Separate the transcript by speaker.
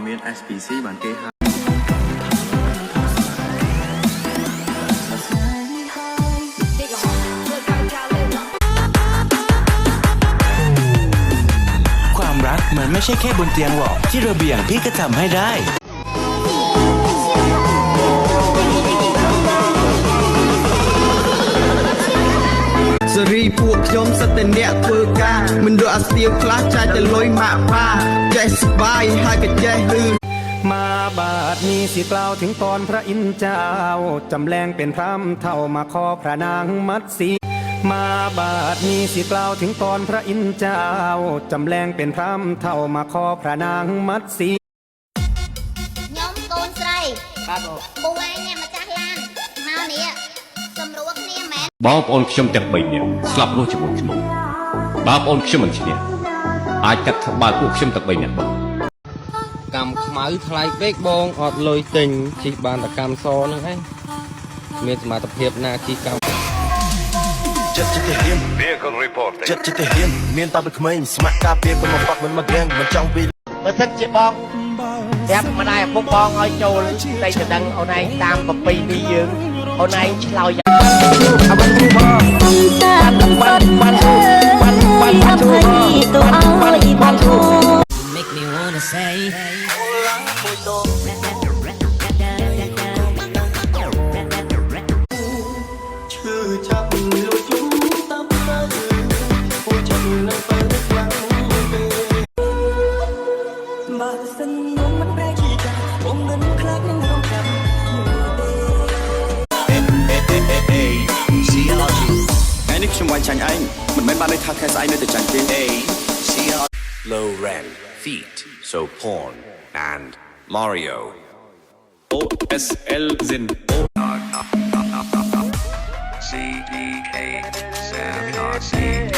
Speaker 1: មាន SPC បានគេហៅ
Speaker 2: ความรักมันไม่ใช่แค่บนเตียงหรอกที่ระเบียงพี่ก็ทำให้ได้
Speaker 3: សេរីពួកខ្ញុំសិតតែអ្នកធ្វើការមិនដូចអាស្ទៀវខ្លះចាយតែលុយម៉ាក់ប៉ាចេះស្បាយហើយក៏ចេះលឺ
Speaker 4: มาบาดนี้สิกล่าวถึงตอนพระอินทร์เจ้าจำแรงเป็นพรำเท่ามาขอพระนางมัดสีมาบาดนี้สิกล่าวถึงตอนพระอินทร์เจ้าจำแรงเป็นพรำเท่ามาขอพระนางมัดสี
Speaker 5: ย้อมโกนใส่ครับปูไอ้เนี่ยมาจากลานมาเนี่ยสำรวจเนี่ยแม่
Speaker 6: បងប្អូនខ្ញុំទាំង3នាក់ស្លាប់រស់ជាមួយខ្ញុំបងប្អូនខ្ញុំមិនឈ្នះអាចកាត់ថ្បាល់ពួកខ្ញុំទាំង3នាក់បង
Speaker 7: កម្មខ្មៅថ្លៃពេកបងអត់លុយទិញជិះបានតែកម្មសហ្នឹងឯងមានសមត្ថភាពណាជិះកម្ម
Speaker 2: ចិត្តទៅហ៊ាន
Speaker 6: Vehicle report
Speaker 2: ចិត្តទៅហ៊ានមានតាពីក្មេងស្ម័គ្រការពារមិនមកបាត់មិនមកហ្គាំងមិនចង់ពី
Speaker 8: បើសិនជាបងប្រាប់ម្ដាយឪពុកបងឲ្យចូលតែទៅដឹងអូនឯងតាមប្រពៃណីយើងអូនឯងឆ្លើយយ៉ាងអបទូបងបានទូទៅឲ្យបានទូ
Speaker 9: Make me wanna say
Speaker 3: ឈឺចាប់លួចជុំតាមទៅអូចាំនៅទៅខ្លាំងពេកបើសិនខ្ញុំមិនប្រែជីចាខ្ញុំមិនខ្លាចនឹងរងចាំ
Speaker 1: ថ្ងៃនេះខ្ញុំវាយចាញ់ឯងមិនមែនបានន័យថាខែស្អែកនៅតែចាញ់ទេ
Speaker 2: low rent feet so porn and Mario
Speaker 1: OSL Zin
Speaker 6: CDK 7RC